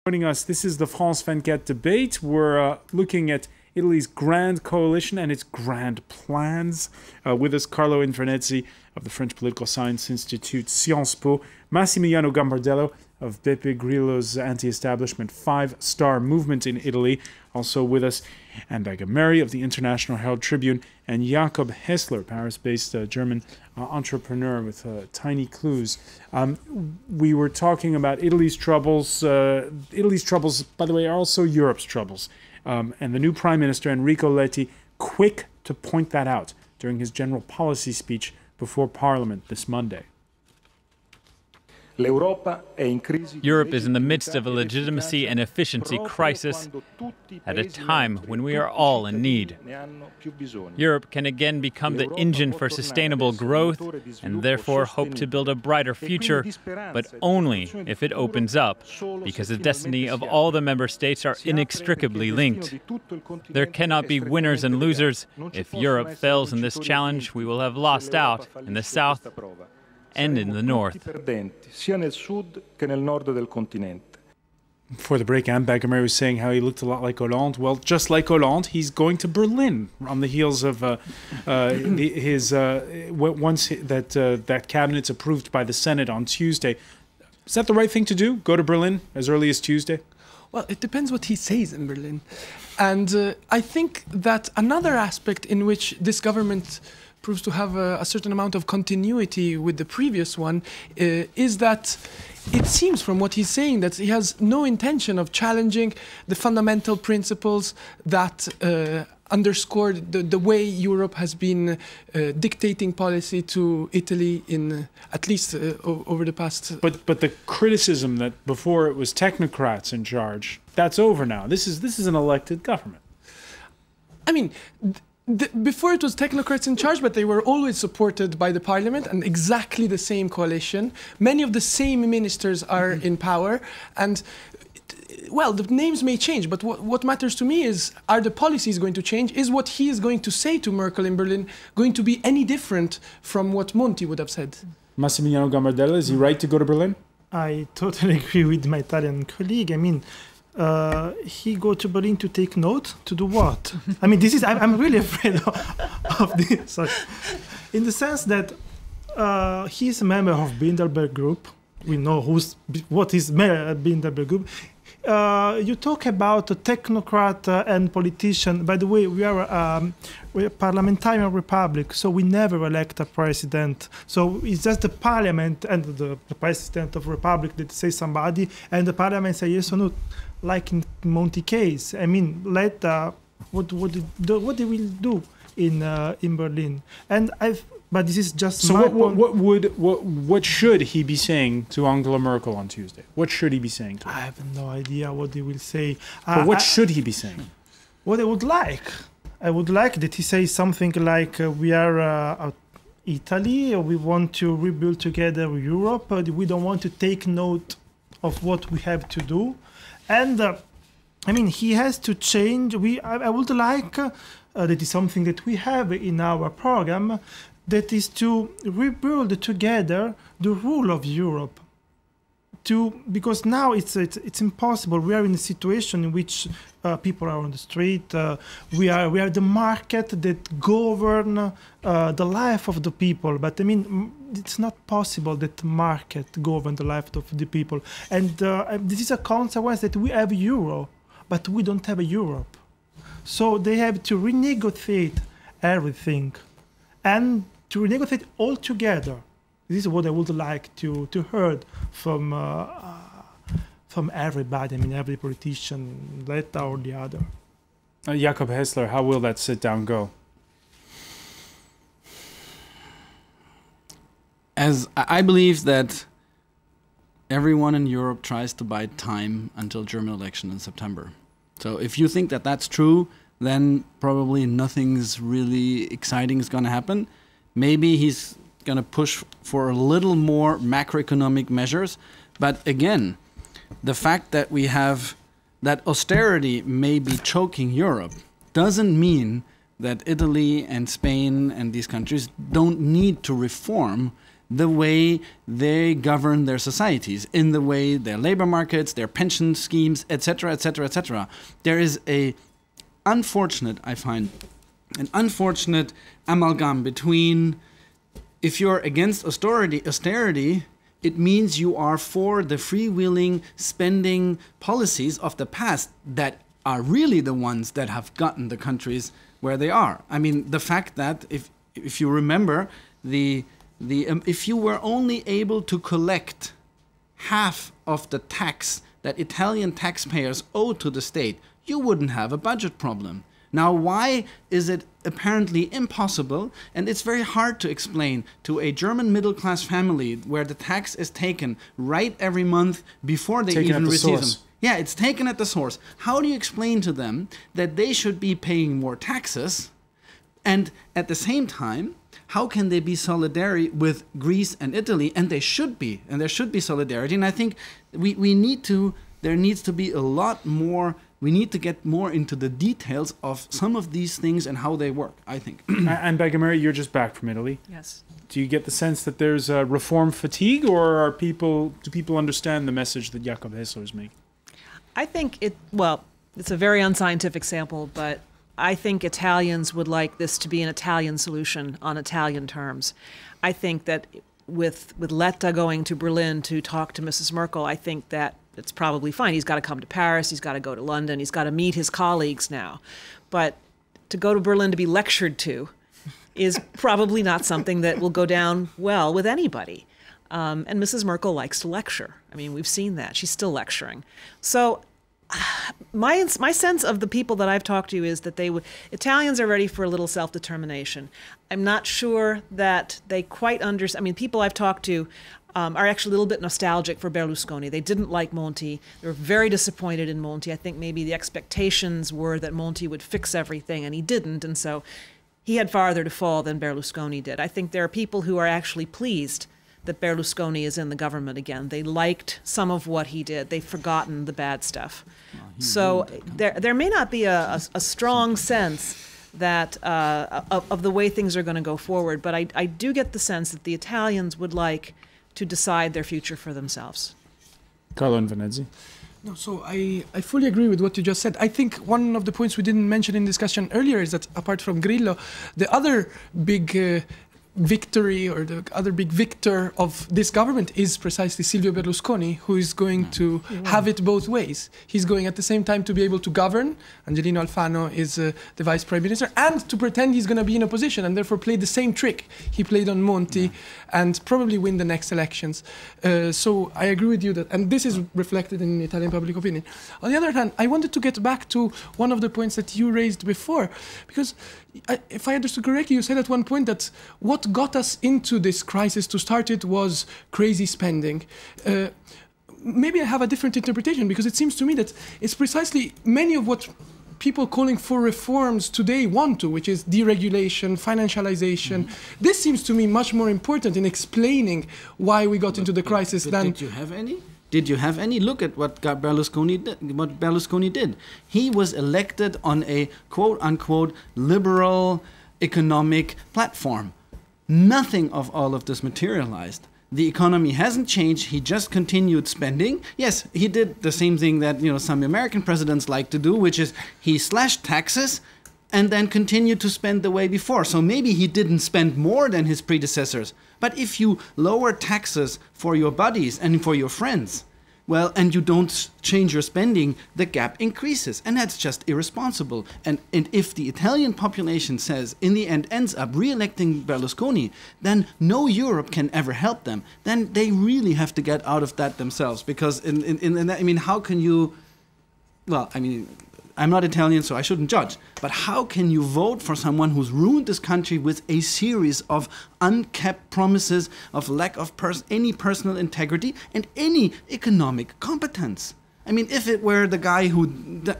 Joining us, this is the France 24 debate. We're looking at Italy's grand coalition and its grand plans. With us, Carlo Invernizzi of the French Political Science Institute, Sciences Po, Massimiliano Gambardello of Beppe Grillo's anti-establishment five-star movement in Italy. Also with us, Anne Mary of the International Herald Tribune, and Jakob Hessler, Paris-based German entrepreneur with tiny clues. We were talking about Italy's troubles. Italy's troubles, by the way, are also Europe's troubles. And the new Prime Minister, Enrico Letta, quick to point that out during his general policy speech before Parliament this Monday. Europe is in the midst of a legitimacy and efficiency crisis at a time when we are all in need. Europe can again become the engine for sustainable growth and therefore hope to build a brighter future, but only if it opens up, because the destiny of all the member states are inextricably linked. There cannot be winners and losers. If Europe fails in this challenge, we will have lost out in the south and in the north. Before the break, Anne Mary was saying how he looked a lot like Hollande. Well, just like Hollande, he's going to Berlin on the heels of once that cabinet's approved by the Senate on Tuesday. Is that the right thing to do? Go to Berlin as early as Tuesday? Well, it depends what he says in Berlin. And I think that another aspect in which this government proves to have a certain amount of continuity with the previous one is that it seems from what he's saying that he has no intention of challenging the fundamental principles that underscored the way Europe has been dictating policy to Italy in at least over the past. But the criticism that before it was technocrats in charge, that's over now. This is an elected government. I mean, before it was technocrats in charge, but they were always supported by the parliament and exactly the same coalition. Many of the same ministers are in power, and well, the names may change, but what matters to me is, are the policies going to change? Is what he is going to say to Merkel in Berlin going to be any different from what Monti would have said? Massimiliano Gambardello, is he right to go to Berlin? I totally agree with my Italian colleague. I mean, he go to Berlin to take note, to do what? I mean, I'm really afraid of this. Sorry. In the sense that he's a member of Bilderberg Group. We know what is Bilderberg Group. You talk about a technocrat and politician. By the way, we're a parliamentarian republic, so we never elect a president. So it's just the parliament and the president of the republic that say somebody, and the parliament say yes or no. Like in Monti case, I mean, what they will do in Berlin, but this is just so. What should he be saying to Angela Merkel on Tuesday? What should he be saying to her? I have no idea what they will say. But what should he be saying? What I would like that he says something like, "We are Italy, or we want to rebuild together Europe. We don't want to take note of what we have to do." And I mean, he has to change. I would like, that is something that we have in our program, that is to rebuild together the rule of Europe. Because now it's impossible. We are in a situation in which people are on the street. We are the market that govern the life of the people. But I mean, it's not possible that market govern the life of the people. And this is a consequence that we have euro, but we don't have a Europe. So they have to renegotiate everything, and to renegotiate all together. This is what I would like to hear from everybody. I mean, every politician, Letta or the other. Jakob Hessler, how will that sit down go? As I believe that everyone in Europe tries to buy time until German election in September. So if you think that that's true, then probably nothing's really exciting is going to happen. Maybe he's going to push for a little more macroeconomic measures. But again, the fact that we have that austerity may be choking Europe doesn't mean that Italy and Spain and these countries don't need to reform the way they govern their societies, in the way their labor markets, their pension schemes, etc., etc., etc. There is a unfortunate, I find, an unfortunate amalgam between, if you're against austerity, it means you are for the freewheeling spending policies of the past that are really the ones that have gotten the countries where they are. I mean, the fact that if you remember, if you were only able to collect half of the tax that Italian taxpayers owe to the state, you wouldn't have a budget problem. Now, why is it apparently impossible? And it's very hard to explain to a German middle-class family where the tax is taken right every month before they even receive them. Yeah, it's taken at the source. How do you explain to them that they should be paying more taxes? And at the same time, how can they be solidary with Greece and Italy? And they should be, and there should be solidarity. And I think there needs to be a lot more. We need to get more into the details of some of these things and how they work, I think. And Begamari, you're just back from Italy. Yes. Do you get the sense that there's reform fatigue, or do people understand the message that Jakob Hessler is making? I think it's a very unscientific sample, but I think Italians would like this to be an Italian solution on Italian terms. I think that with Letta going to Berlin to talk to Mrs. Merkel, I think that it's probably fine. He's got to come to Paris. He's got to go to London. He's got to meet his colleagues now. But to go to Berlin to be lectured to is probably not something that will go down well with anybody. And Mrs. Merkel likes to lecture. I mean, we've seen that. She's still lecturing. So my sense of the people that I've talked to is that Italians are ready for a little self-determination. I'm not sure that they quite understand. I mean, people I've talked to are actually a little bit nostalgic for Berlusconi. They didn't like Monti. They were very disappointed in Monti. I think maybe the expectations were that Monti would fix everything, and he didn't, and so he had farther to fall than Berlusconi did. I think there are people who are actually pleased that Berlusconi is in the government again. They liked some of what he did. They've forgotten the bad stuff. So there may not be a strong sense that of the way things are going to go forward, but I do get the sense that the Italians would like to decide their future for themselves. Carlo and Venezia. No, so I fully agree with what you just said. I think one of the points we didn't mention in discussion earlier is that apart from Grillo, the other big victory or the other big victor of this government is precisely Silvio Berlusconi, who is going to have it both ways. He's going at the same time to be able to govern. Angelino Alfano is the vice prime minister, and to pretend he's going to be in opposition and therefore play the same trick he played on Monti and probably win the next elections. So I agree with you that, and this is reflected in Italian public opinion. On the other hand, I wanted to get back to one of the points that you raised before, because if I understood correctly, you said at one point that what got us into this crisis to start it was crazy spending. Maybe I have a different interpretation, because it seems to me that it's precisely many of what people calling for reforms today want to, which is deregulation, financialization. This seems to me much more important in explaining why we got into the crisis than... Did you have any? Did you have any? Look at what Berlusconi did. He was elected on a quote-unquote liberal economic platform. Nothing of all of this materialized. The economy hasn't changed. He just continued spending. Yes, he did the same thing that some American presidents like to do, which is he slashed taxes and then continued to spend the way before. So maybe he didn't spend more than his predecessors. But if you lower taxes for your buddies and for your friends, well, and you don't change your spending, the gap increases. And that's just irresponsible. And if the Italian population says, in the end, ends up re-electing Berlusconi, then no Europe can ever help them. Then they really have to get out of that themselves. Because, how can you... Well, I'm not Italian, so I shouldn't judge. But how can you vote for someone who's ruined this country with a series of unkept promises, of lack of any personal integrity and any economic competence? If it were the guy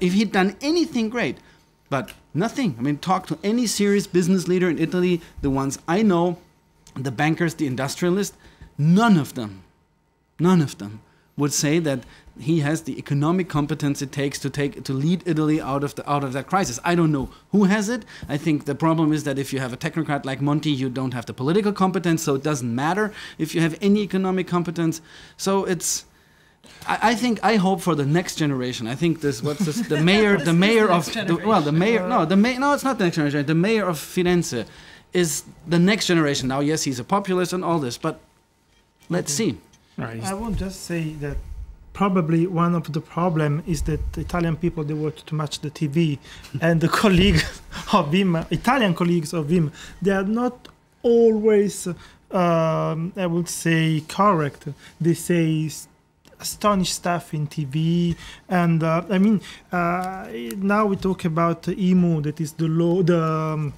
if he'd done anything great, but nothing. Talk to any serious business leader in Italy, the ones I know, the bankers, the industrialists, none of them would say that he has the economic competence it takes to lead Italy out of that crisis. I don't know who has it. I think the problem is that if you have a technocrat like Monti, you don't have the political competence, so it doesn't matter if you have any economic competence. So it's. I hope for the next generation. I think it's not the next generation. The mayor of Firenze is the next generation. Now, yes, he's a populist and all this, but let's see. Right. I will just say that probably one of the problem is that Italian people, they watch too much the TV, and the colleagues of him, Italian colleagues of him, they are not always, I would say, correct. They say astonishing stuff in TV, and now we talk about IMU, that is the law, the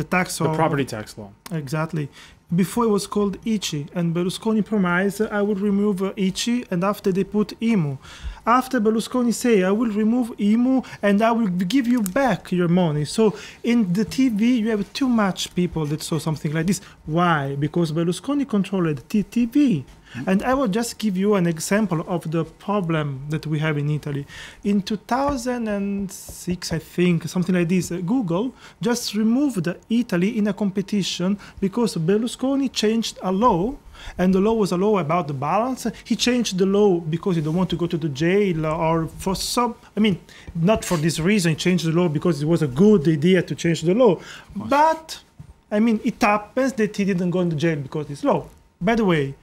tax, the property tax law. Exactly. Before it was called ICI, and Berlusconi promised, I will remove ICI, and after they put IMU. After Berlusconi say, I will remove IMU and I will give you back your money. So in the TV, you have too much people that saw something like this. Why? Because Berlusconi controlled the TV. And I will just give you an example of the problem that we have in Italy. In 2006, I think, something like this, Google just removed Italy in a competition because Berlusconi changed a law, and the law was a law about the balance. He changed the law because he don't want to go to the jail or for some, not for this reason. He changed the law because it was a good idea to change the law. But, it happens that he didn't go into jail because of this law. By the way,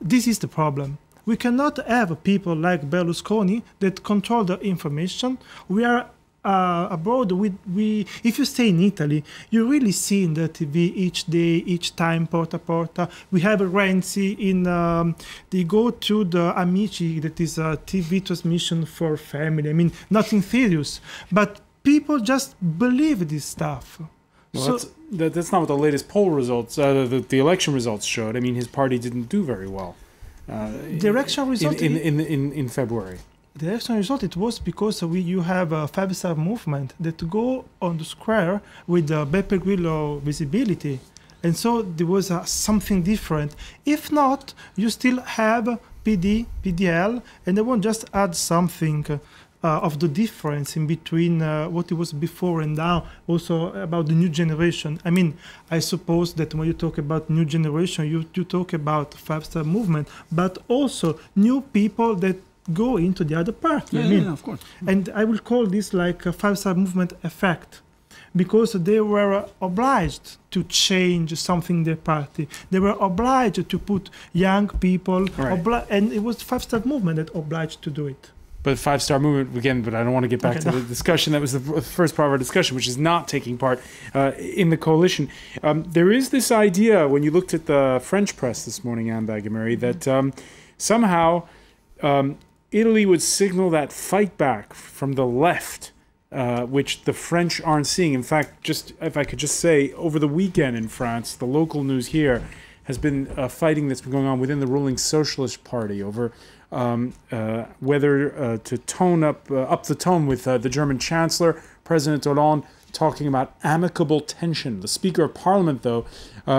this is the problem. We cannot have people like Berlusconi that control the information. We are abroad. If you stay in Italy, you really see in the TV each day, each time, porta porta. We have Renzi they go to the Amici, that is a TV transmission for family. Nothing serious. But people just believe this stuff. Well, that's not what the latest poll results, the election results showed. His party didn't do very well. The election result in February. The election result, it was because you have a five-star movement that go on the square with the Beppe Grillo visibility, and so there was something different. If not, you still have PD, PDL, and I want just add something. Of the difference in between what it was before and now, also about the new generation. I suppose that when you talk about new generation, you talk about five-star movement, but also new people that go into the other party. Yeah, of course. And I will call this like a five-star movement effect, because they were obliged to change something in their party. They were obliged to put young people, right. And it was five-star movement that obliged to do it. But five-star movement, again, but I don't want to get back to the discussion. That was the first part of our discussion, which is not taking part in the coalition. There is this idea, when you looked at the French press this morning, Anne Bagamary, that somehow Italy would signal that fight back from the left, which the French aren't seeing. In fact, just if I could just say, over the weekend in France, the local news here has been fighting that's been going on within the ruling Socialist Party over whether to tone up the tone with the German Chancellor, President Hollande, talking about amicable tension. The Speaker of Parliament, though,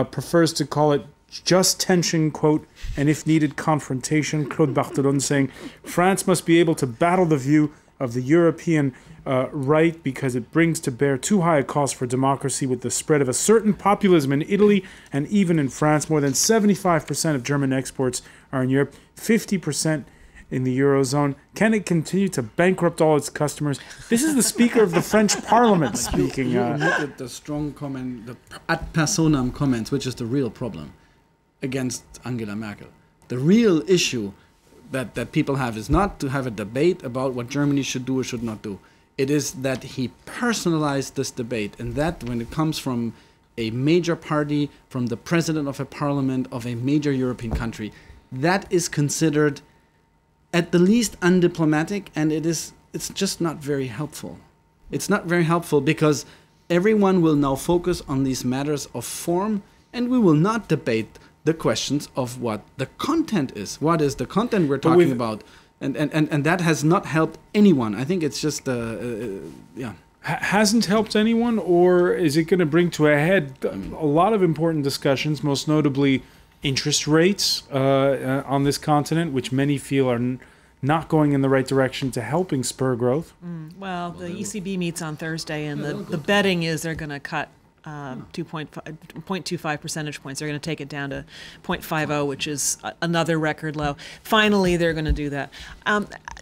prefers to call it just tension, quote, and if needed, confrontation. Claude Barthelone saying France must be able to battle the view of the European right because it brings to bear too high a cost for democracy with the spread of a certain populism in Italy and even in France. More than 75% of German exports are in Europe, 50% in the Eurozone. Can it continue to bankrupt all its customers? This is the Speaker of the French Parliament speaking. You look at the strong comment, the ad personam comments, which is the real problem against Angela Merkel. The real issue that people have is not to have a debate about what Germany should do or should not do. It is that he personalized this debate, and that when it comes from a major party, from the president of a parliament of a major European country, that is considered at the least undiplomatic, and it's just not very helpful. It's not very helpful because everyone will now focus on these matters of form, and we will not debate the questions of what the content is. What is the content we're talking about? And that has not helped anyone. I think it's just, Hasn't helped anyone, or is it going to bring to a head a lot of important discussions, most notably interest rates on this continent, which many feel are not going in the right direction to helping spur growth. Well, the ECB meets on Thursday, and the betting is they're going to cut 0.25 percentage points. They're going to take it down to 0.50, which is another record low. Finally, they're going to do that.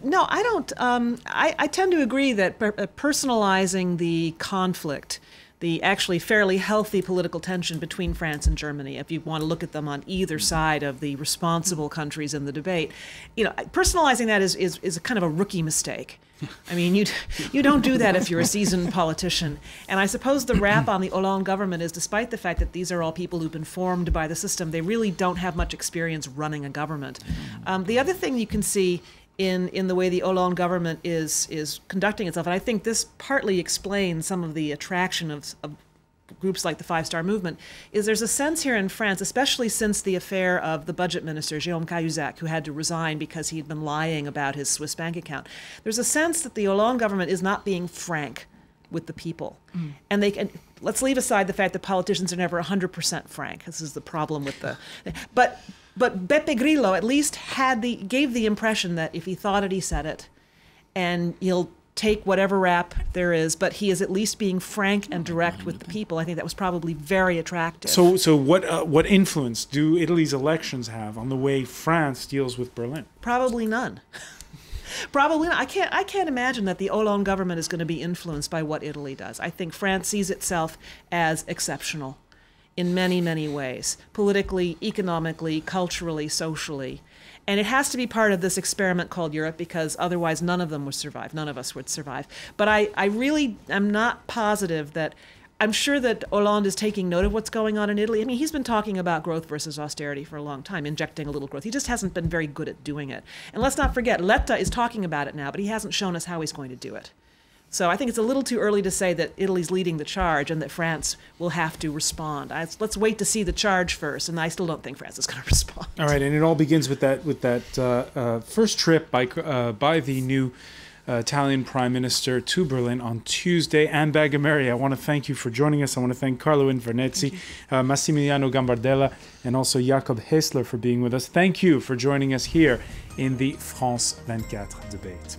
No, I don't. I tend to agree that personalizing the conflict, the actually fairly healthy political tension between France and Germany, if you want to look at them on either side of the responsible countries in the debate, personalizing that is a kind of a rookie mistake. I mean, you don't do that if you're a seasoned politician. And I suppose the rap on the Hollande government is, despite the fact that these are all people who've been formed by the system, they really don't have much experience running a government. The other thing you can see in the way the Hollande government is conducting itself, and I think this partly explains some of the attraction of groups like the Five Star Movement, is there's a sense here in France, especially since the affair of the budget minister, Jérôme Cahuzac, who had to resign because he'd been lying about his Swiss bank account. There's a sense that the Hollande government is not being frank with the people. And let's leave aside the fact that politicians are never 100% frank. This is the problem with But Beppe Grillo at least gave the impression that if he thought it, he said it. And he'll take whatever rap there is, but he is at least being frank and direct with the people. I think that was probably very attractive. So what influence do Italy's elections have on the way France deals with Berlin? Probably none. Probably not. I can't imagine that the Hollande government is going to be influenced by what Italy does. I think France sees itself as exceptional in many, many ways, politically, economically, culturally, socially. And it has to be part of this experiment called Europe, because otherwise none of them would survive. None of us would survive. But I really am not positive that, I'm sure that Hollande is taking note of what's going on in Italy. I mean, he's been talking about growth versus austerity for a long time, injecting a little growth. He just hasn't been very good at doing it. And let's not forget, Letta is talking about it now, but he hasn't shown us how he's going to do it. So I think it's a little too early to say that Italy's leading the charge and that France will have to respond. Let's wait to see the charge first, and I still don't think France is going to respond. All right, and it all begins with that first trip by the new Italian Prime Minister to Berlin on Tuesday. Anne Bagameri, I want to thank you for joining us. I want to thank Carlo Invernizzi, Massimiliano Gambardella, and also Jakob Hessler for being with us. Thank you for joining us here in the France 24 debate.